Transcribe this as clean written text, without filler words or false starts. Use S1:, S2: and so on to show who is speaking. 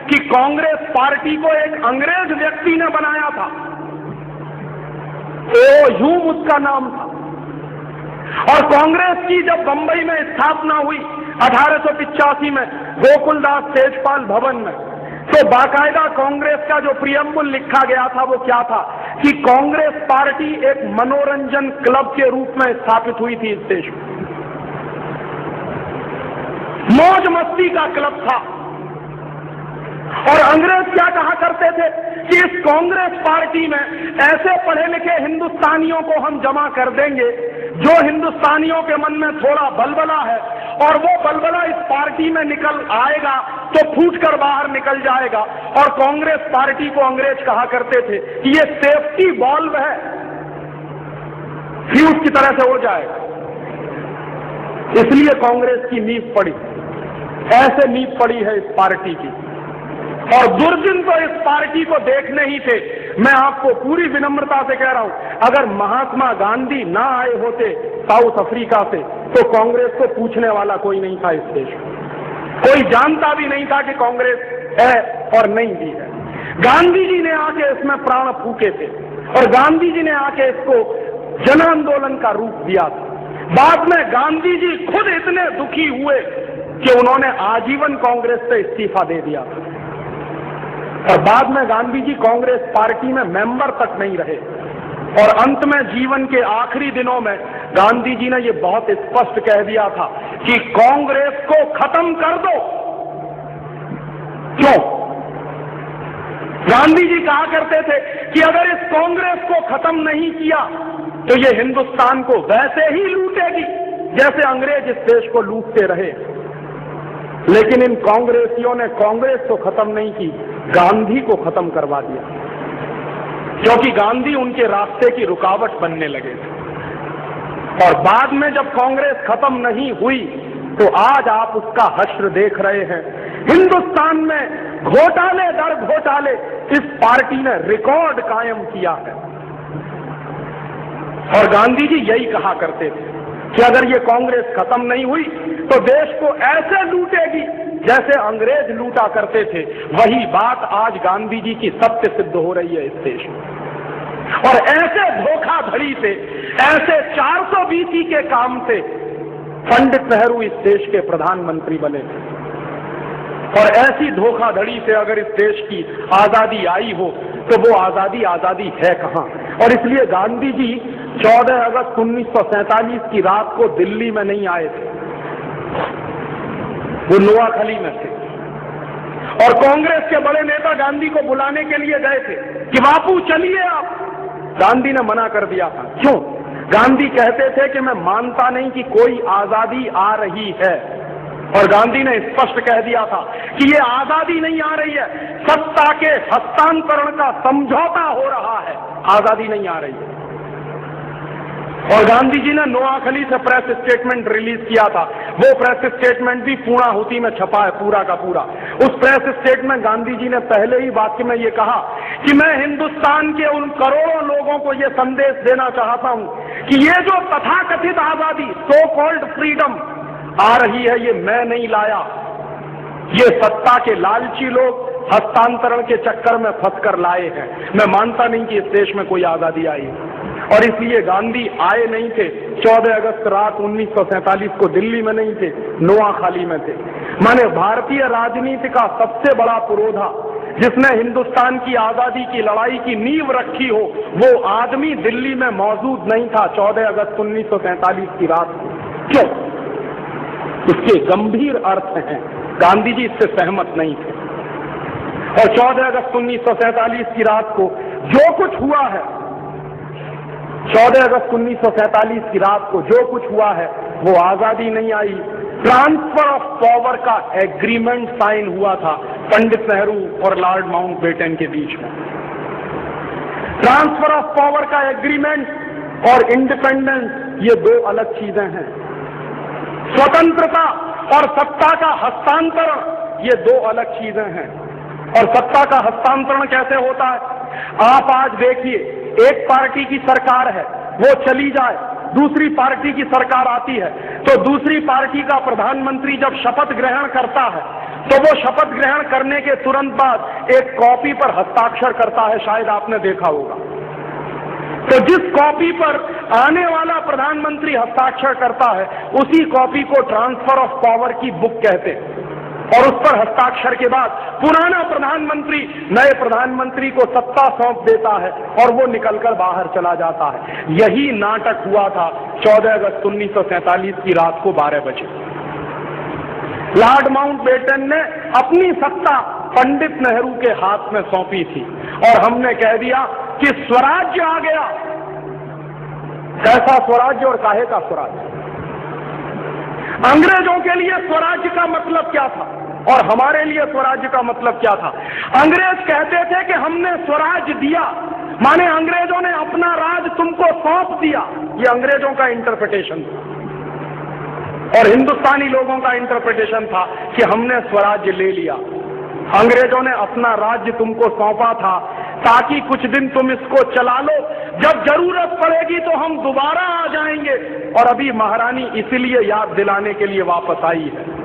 S1: कि कांग्रेस पार्टी को एक अंग्रेज व्यक्ति ने बनाया था, ओ ह्यूम उसका नाम था। और कांग्रेस की जब बंबई में स्थापना हुई 1885 में गोकुलदास तेजपाल भवन में, तो बाकायदा कांग्रेस का जो प्रियम्बुल लिखा गया था वो क्या था कि कांग्रेस पार्टी एक मनोरंजन क्लब के रूप में स्थापित हुई थी इस देश में, मौज मस्ती का क्लब था। और अंग्रेज क्या कहा करते थे कि इस कांग्रेस पार्टी में ऐसे पढ़े लिखे हिंदुस्तानियों को हम जमा कर देंगे जो हिंदुस्तानियों के मन में थोड़ा बलबला है, और वो बलबला इस पार्टी में निकल आएगा तो फूटकर बाहर निकल जाएगा। और कांग्रेस पार्टी को अंग्रेज कहा करते थे कि ये सेफ्टी बॉल्व है, फ्यूज की तरह से हो जाएगा। इसलिए कांग्रेस की नींव पड़ी, ऐसे नींव पड़ी है इस पार्टी की। और दुर्दिन तो इस पार्टी को देखने ही थे। मैं आपको पूरी विनम्रता से कह रहा हूं, अगर महात्मा गांधी ना आए होते साउथ अफ्रीका से तो कांग्रेस को पूछने वाला कोई नहीं था इस देश में, कोई जानता भी नहीं था कि कांग्रेस है और नहीं भी है। गांधी जी ने आके इसमें प्राण फूके थे और गांधी जी ने आके इसको जन आंदोलन का रूप दिया था। बाद में गांधी जी खुद इतने दुखी हुए कि उन्होंने आजीवन कांग्रेस से इस्तीफा दे दिया था। और बाद में गांधी जी कांग्रेस पार्टी में मेंबर तक नहीं रहे, और अंत में जीवन के आखिरी दिनों में गांधी जी ने यह बहुत स्पष्ट कह दिया था कि कांग्रेस को खत्म कर दो। क्यों? गांधी जी कहा करते थे कि अगर इस कांग्रेस को खत्म नहीं किया तो ये हिंदुस्तान को वैसे ही लूटेगी जैसे अंग्रेज इस देश को लूटते रहे। लेकिन इन कांग्रेसियों ने कांग्रेस को खत्म नहीं की, गांधी को खत्म करवा दिया, क्योंकि गांधी उनके रास्ते की रुकावट बनने लगे थे। और बाद में जब कांग्रेस खत्म नहीं हुई तो आज आप उसका हश्र देख रहे हैं। हिंदुस्तान में घोटाले दर घोटाले इस पार्टी ने रिकॉर्ड कायम किया है। और गांधी जी यही कहा करते थे कि अगर ये कांग्रेस खत्म नहीं हुई तो देश को ऐसे लूटेगी जैसे अंग्रेज लूटा करते थे। वही बात आज गांधी जी की सत्य सिद्ध हो रही है इस देश में। और ऐसे धोखाधड़ी से, ऐसे 420 के काम से पंडित नेहरू इस देश के प्रधानमंत्री बने थे। और ऐसी धोखाधड़ी से अगर इस देश की आजादी आई हो तो वो आजादी है कहां? और इसलिए गांधी जी 14 अगस्त 1947 की रात को दिल्ली में नहीं आए थे, वो नोआखली में थे। और कांग्रेस के बड़े नेता गांधी को बुलाने के लिए गए थे कि बापू चलिए आप। गांधी ने मना कर दिया था। क्यों? गांधी कहते थे कि मैं मानता नहीं कि कोई आजादी आ रही है। और गांधी ने स्पष्ट कह दिया था कि ये आजादी नहीं आ रही है, सत्ता के हस्तांतरण का समझौता हो रहा है, आजादी नहीं आ रही है। और गांधी जी ने नोआखली से प्रेस स्टेटमेंट रिलीज किया था। वो प्रेस स्टेटमेंट भी पूर्णाहुति में छपा है पूरा का पूरा। उस प्रेस स्टेटमेंट गांधी जी ने पहले ही वाक्य में ये कहा कि मैं हिंदुस्तान के उन करोड़ों लोगों को ये संदेश देना चाहता हूं कि ये जो तथाकथित आजादी, सो कॉल्ड फ्रीडम आ रही है, ये मैं नहीं लाया, ये सत्ता के लालची लोग हस्तांतरण के चक्कर में फंसकर लाए हैं। मैं मानता नहीं कि इस देश में कोई आजादी आई। और इसलिए गांधी आए नहीं थे। 14 अगस्त रात 1947 को दिल्ली में नहीं थे, नोआखली में थे। माने भारतीय राजनीति का सबसे बड़ा पुरोधा जिसने हिंदुस्तान की आजादी की लड़ाई की नींव रखी हो, वो आदमी दिल्ली में मौजूद नहीं था 14 अगस्त 1947 की रात को। क्यों? उसके गंभीर अर्थ हैं। गांधी जी इससे सहमत नहीं थे। और 14 अगस्त 1947 की रात को जो कुछ हुआ है, 14 अगस्त 1947 की रात को जो कुछ हुआ है वो आजादी नहीं आई, ट्रांसफर ऑफ पावर का एग्रीमेंट साइन हुआ था पंडित नेहरू और लॉर्ड माउंटबेटन के बीच में। ट्रांसफर ऑफ पावर का एग्रीमेंट और इंडिपेंडेंस ये दो अलग चीजें हैं। स्वतंत्रता और सत्ता का हस्तांतरण ये दो अलग चीजें हैं। और सत्ता का हस्तांतरण कैसे होता है? आप आज देखिए, एक पार्टी की सरकार है, वो चली जाए, दूसरी पार्टी की सरकार आती है, तो दूसरी पार्टी का प्रधानमंत्री जब शपथ ग्रहण करता है तो वो शपथ ग्रहण करने के तुरंत बाद एक कॉपी पर हस्ताक्षर करता है, शायद आपने देखा होगा। तो जिस कॉपी पर आने वाला प्रधानमंत्री हस्ताक्षर करता है, उसी कॉपी को ट्रांसफर ऑफ पावर की बुक कहते हैं। और उस पर हस्ताक्षर के बाद पुराना प्रधानमंत्री नए प्रधानमंत्री को सत्ता सौंप देता है और वो निकलकर बाहर चला जाता है। यही नाटक हुआ था 14 अगस्त 1947 की रात को 12 बजे। लॉर्ड माउंटबेटन ने अपनी सत्ता पंडित नेहरू के हाथ में सौंपी थी और हमने कह दिया कि स्वराज्य आ गया। कैसा स्वराज्य और काहे का स्वराज्य? अंग्रेजों के लिए स्वराज्य का मतलब क्या था और हमारे लिए स्वराज्य का मतलब क्या था? अंग्रेज कहते थे कि हमने स्वराज दिया, माने अंग्रेजों ने अपना राज तुमको सौंप दिया। ये अंग्रेजों का इंटरप्रिटेशन था। और हिंदुस्तानी लोगों का इंटरप्रिटेशन था कि हमने स्वराज्य ले लिया, अंग्रेजों ने अपना राज्य तुमको सौंपा था ताकि कुछ दिन तुम इसको चला लो, जब जरूरत पड़ेगी तो हम दोबारा आ जाएंगे। और अभी महारानी इसीलिए याद दिलाने के लिए वापस आई है।